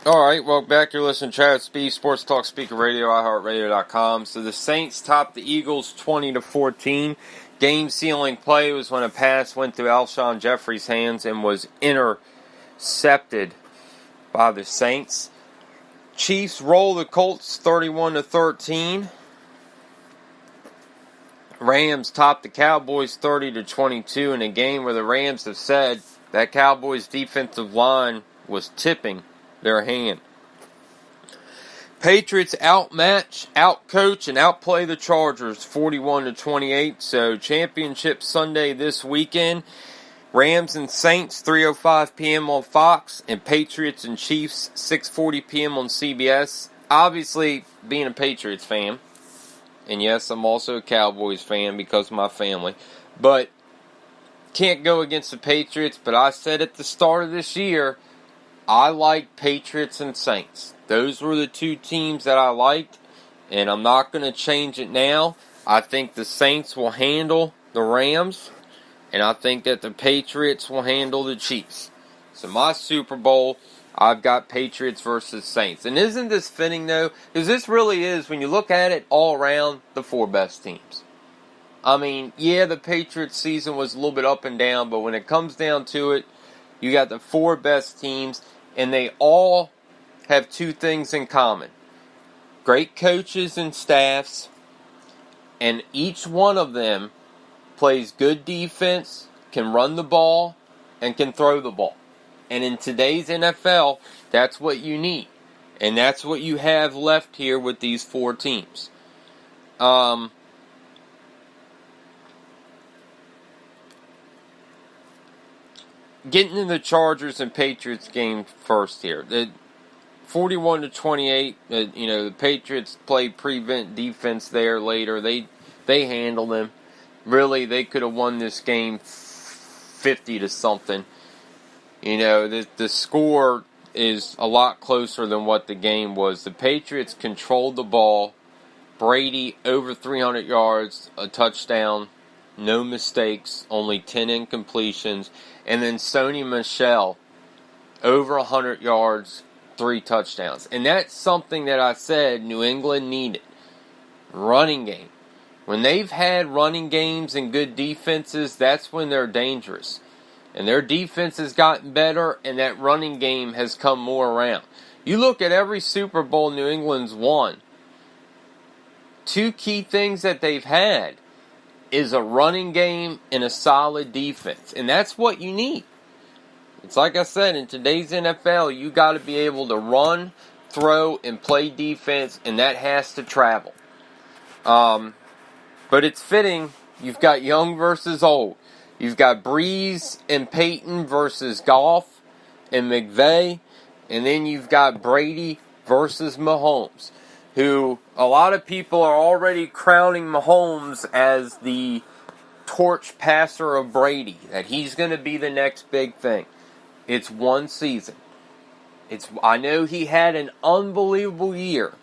Alright, welcome back. You're listening to Chad Speed, Sports Talk, Speaker Radio, iHeartRadio.com. So the Saints topped the Eagles 20-14. Game-sealing play was when a pass went through Alshon Jeffrey's hands and was intercepted by the Saints. Chiefs roll the Colts 31-13. Rams topped the Cowboys 30-22 in a game where the Rams have said that Cowboys defensive line was tipping their hand. Patriots outmatch, outcoach, and outplay the Chargers 41-28. So championship Sunday this weekend. Rams and Saints 3:05 p.m. on Fox, and Patriots and Chiefs 6:40 p.m. on CBS. Obviously, being a Patriots fan, and yes, I'm also a Cowboys fan because of my family, but can't go against the Patriots. But I said at the start of this year, I like Patriots and Saints. Those were the two teams that I liked, and I'm not going to change it now. I think the Saints will handle the Rams, and I think that the Patriots will handle the Chiefs. So my Super Bowl, I've got Patriots versus Saints. And isn't this fitting, though? Because this really is, when you look at it all around, the four best teams. I mean, yeah, the Patriots season was a little bit up and down, but when it comes down to it, you got the four best teams, and they all have two things in common. Great coaches and staffs, and each one of them plays good defense, can run the ball, and can throw the ball. And in today's NFL, that's what you need. And that's what you have left here with these four teams. Getting to the Chargers and Patriots game first here. 41-28. The Patriots played prevent defense there later. They handled them. Really, they could have won this game 50-something. The score is a lot closer than what the game was. The Patriots controlled the ball. Brady over 300 yards, a touchdown, no mistakes, only 10 incompletions. And then Sony Michel, over 100 yards, 3 touchdowns. And that's something that I said New England needed. Running game. When they've had running games and good defenses, that's when they're dangerous. And their defense has gotten better, and that running game has come more around. You look at every Super Bowl New England's won. Two key things that they've had is a running game and a solid defense. And that's what you need. It's like I said, in today's NFL, you got to be able to run, throw, and play defense, and that has to travel. But it's fitting. You've got young versus old. You've got Breeze and Peyton versus Goff and McVay. And then you've got Brady versus Mahomes, who a lot of people are already crowning Mahomes as the torch passer of Brady, that he's going to be the next big thing. It's one season. I know he had an unbelievable year,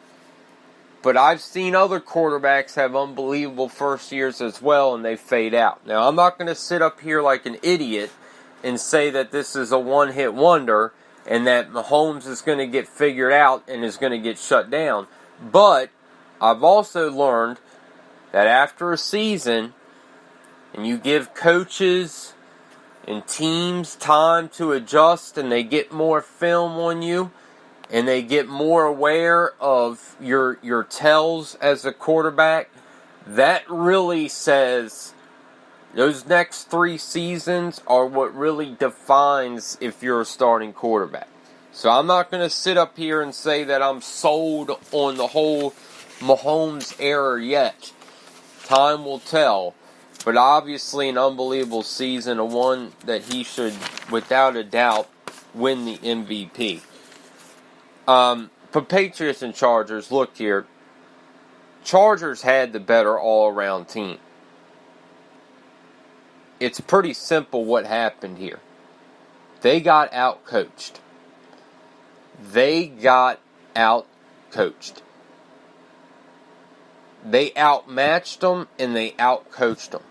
but I've seen other quarterbacks have unbelievable first years as well, and they fade out. Now, I'm not going to sit up here like an idiot and say that this is a one-hit wonder and that Mahomes is going to get figured out and is going to get shut down. But I've also learned that after a season, and you give coaches and teams time to adjust, and they get more film on you, and they get more aware of your tells as a quarterback, that really says those next 3 seasons are what really defines if you're a starting quarterback. So I'm not going to sit up here and say that I'm sold on the whole Mahomes era yet. Time will tell. But obviously an unbelievable season, a one that he should, without a doubt, win the MVP. But Patriots and Chargers, look here. Chargers had the better all-around team. It's pretty simple what happened here. They got out-coached. They outmatched them, and they out-coached them.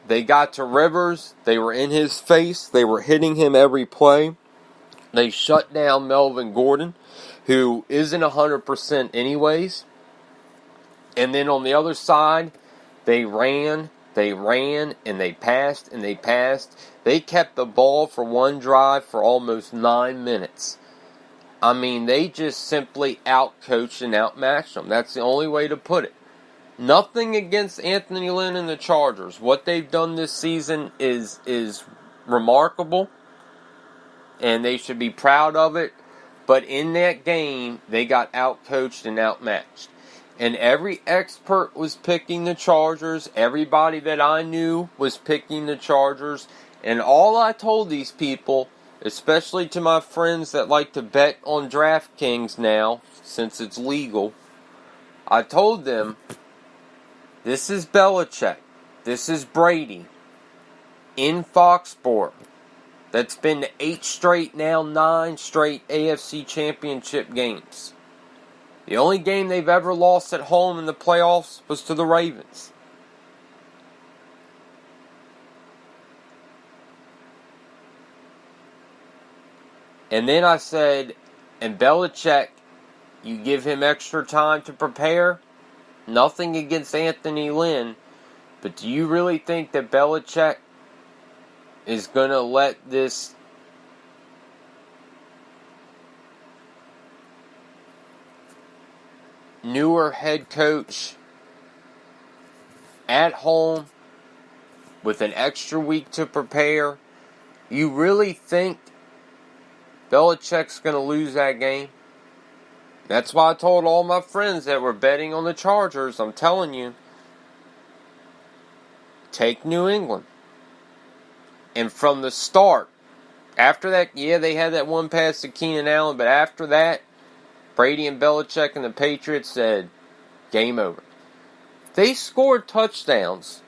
They got to Rivers. They were in his face. They were hitting him every play. They shut down Melvin Gordon. who isn't 100% anyways. And then on the other side, they ran, and they passed, and they passed. They kept the ball for one drive for almost 9 minutes. I mean, they just simply outcoached and outmatched them. That's the only way to put it. Nothing against Anthony Lynn and the Chargers. What they've done this season is remarkable, and they should be proud of it. But in that game, they got outcoached and outmatched. And every expert was picking the Chargers. Everybody that I knew was picking the Chargers. And all I told these people, especially to my friends that like to bet on DraftKings now, since it's legal, I told them, this is Belichick. This is Brady in Foxborough. That's been to 8 straight, now 9 straight AFC Championship games. The only game they've ever lost at home in the playoffs was to the Ravens. And then I said, and Belichick, you give him extra time to prepare. Nothing against Anthony Lynn, but do you really think that Belichick is going to let this newer head coach at home with an extra week to prepare, you really think Belichick's going to lose that game? That's why I told all my friends that were betting on the Chargers, I'm telling you, take New England. And from the start, after that, yeah, they had that one pass to Keenan Allen, but after that, Brady and Belichick and the Patriots said, game over. They scored touchdowns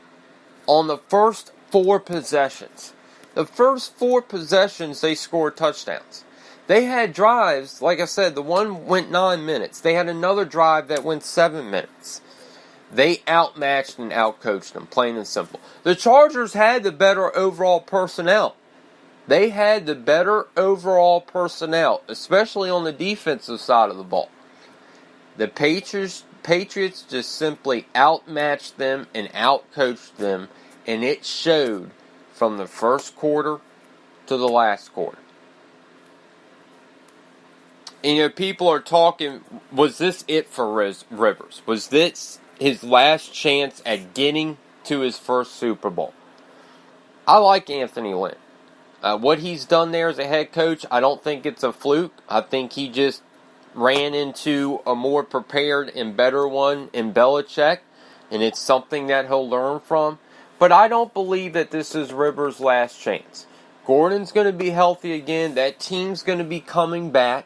on the first 4 possessions. The first 4 possessions, they scored touchdowns. They had drives, like I said, the one went 9 minutes. They had another drive that went 7 minutes. They outmatched and outcoached them, plain and simple. The Chargers had the better overall personnel. They had the better overall personnel, especially on the defensive side of the ball. The Patriots just simply outmatched them and outcoached them, and it showed from the first quarter to the last quarter. And, you know, people are talking, was this it for Rivers? Was this his last chance at getting to his first Super Bowl? I like Anthony Lynn. What he's done there as a head coach, I don't think it's a fluke. I think he just ran into a more prepared and better one in Belichick, and it's something that he'll learn from. But I don't believe that this is Rivers' last chance. Gordon's going to be healthy again. That team's going to be coming back.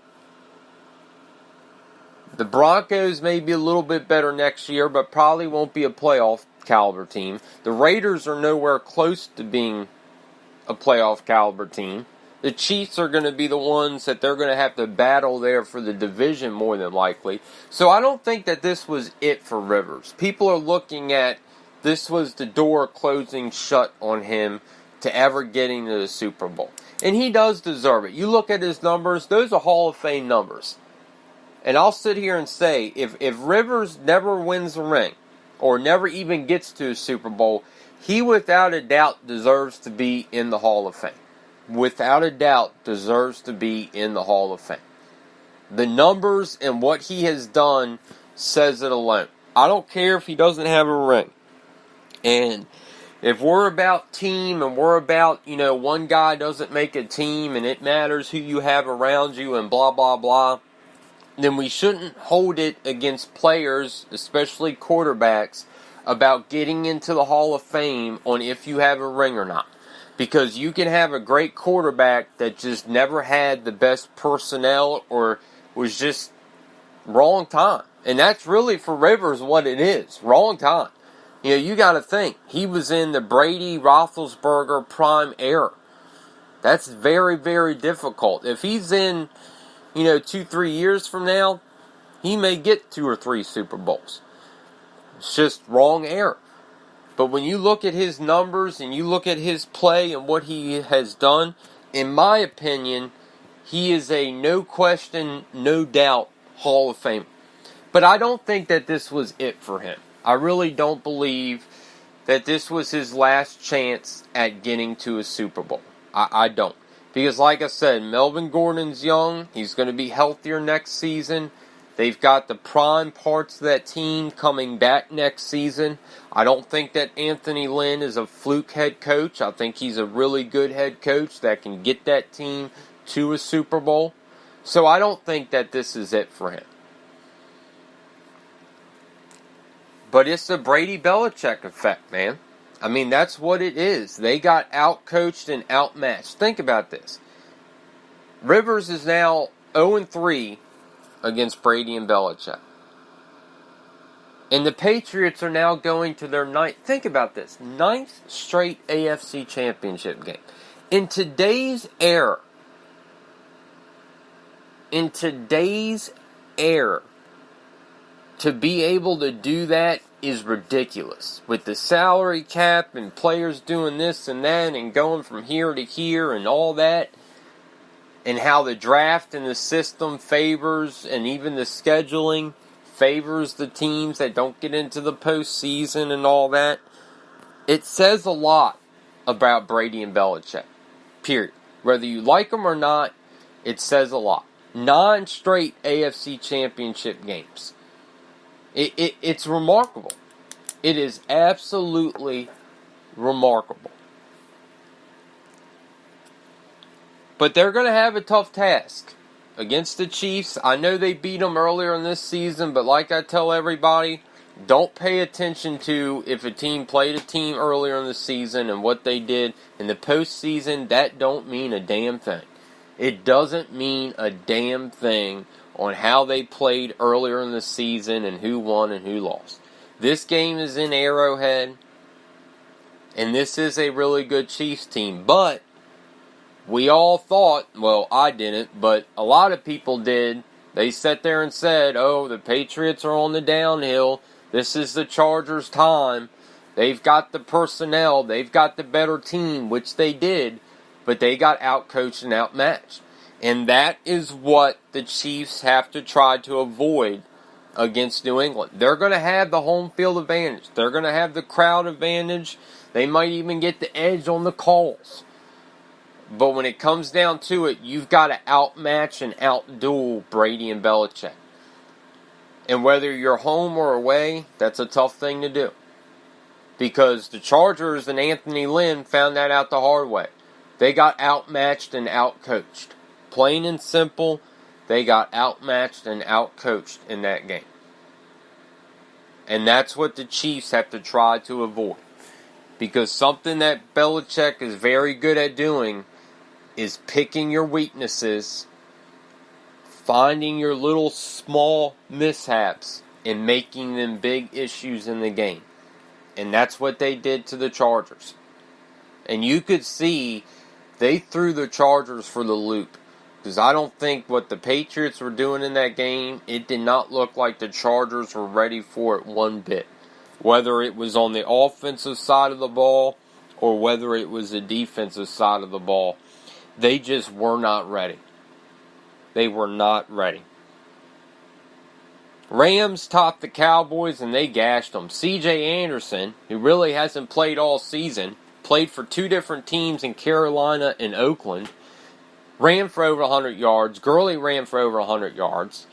The Broncos may be a little bit better next year, but probably won't be a playoff caliber team. The Raiders are nowhere close to being a playoff caliber team. The Chiefs are going to be the ones that they're going to have to battle there for the division more than likely. So I don't think that this was it for Rivers. People are looking at this was the door closing shut on him to ever getting to the Super Bowl. And he does deserve it. You look at his numbers, those are Hall of Fame numbers. And I'll sit here and say, if Rivers never wins a ring, or never even gets to a Super Bowl, he without a doubt deserves to be in the Hall of Fame. Without a doubt deserves to be in the Hall of Fame. The numbers and what he has done says it alone. I don't care if he doesn't have a ring. And if we're about team and we're about, one guy doesn't make a team and it matters who you have around you and blah, blah, blah, then we shouldn't hold it against players, especially quarterbacks, about getting into the Hall of Fame on if you have a ring or not. Because you can have a great quarterback that just never had the best personnel or was just wrong time. And that's really for Rivers what it is. Wrong time. You got to think. He was in the Brady, Roethlisberger prime era. That's very, very difficult. If he's in 2-3 years from now, he may get 2 or 3 Super Bowls. It's just wrong era. But when you look at his numbers and you look at his play and what he has done, in my opinion, he is a no question, no doubt Hall of Famer. But I don't think that this was it for him. I really don't believe that this was his last chance at getting to a Super Bowl. I don't. Because like I said, Melvin Gordon's young. He's going to be healthier next season. They've got the prime parts of that team coming back next season. I don't think that Anthony Lynn is a fluke head coach. I think he's a really good head coach that can get that team to a Super Bowl. So I don't think that this is it for him. But it's the Brady Belichick effect, man. I mean, that's what it is. They got outcoached and outmatched. Think about this. Rivers is now 0-3 against Brady and Belichick. And the Patriots are now going to their ninth straight AFC Championship game. In today's era, to be able to do that is ridiculous. With the salary cap and players doing this and that and going from here to here and all that, and how the draft and the system favors, and even the scheduling favors the teams that don't get into the postseason and all that, it says a lot about Brady and Belichick. Period. Whether you like them or not, it says a lot. 9 straight AFC Championship games. It's remarkable. It is absolutely remarkable. But they're going to have a tough task against the Chiefs. I know they beat them earlier in this season, but like I tell everybody, don't pay attention to if a team played a team earlier in the season and what they did in the postseason. That don't mean a damn thing. It doesn't mean a damn thing on how they played earlier in the season and who won and who lost. This game is in Arrowhead, and this is a really good Chiefs team. But we all thought, well, I didn't, but a lot of people did. They sat there and said, oh, the Patriots are on the downhill. This is the Chargers' time. They've got the personnel. They've got the better team, which they did, but they got outcoached and outmatched. And that is what the Chiefs have to try to avoid against New England. They're going to have the home field advantage. They're going to have the crowd advantage. They might even get the edge on the calls. But when it comes down to it, you've got to outmatch and outduel Brady and Belichick. And whether you're home or away, that's a tough thing to do. Because the Chargers and Anthony Lynn found that out the hard way. They got outmatched and outcoached. Plain and simple, they got outmatched and outcoached in that game. And that's what the Chiefs have to try to avoid. Because something that Belichick is very good at doing is picking your weaknesses, finding your little small mishaps, and making them big issues in the game. And that's what they did to the Chargers. And you could see they threw the Chargers for the loop. Because I don't think what the Patriots were doing in that game, it did not look like the Chargers were ready for it one bit. Whether it was on the offensive side of the ball or whether it was the defensive side of the ball. They just were not ready. They were not ready. Rams topped the Cowboys and they gashed them. C.J. Anderson, who really hasn't played all season, played for 2 different teams in Carolina and Oakland, ran for over 100 yards. Gurley ran for over 100 yards.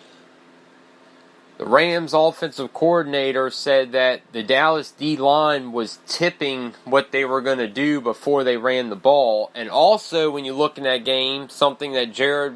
The Rams offensive coordinator said that the Dallas D-line was tipping what they were going to do before they ran the ball. And also, when you look in that game, something that Jared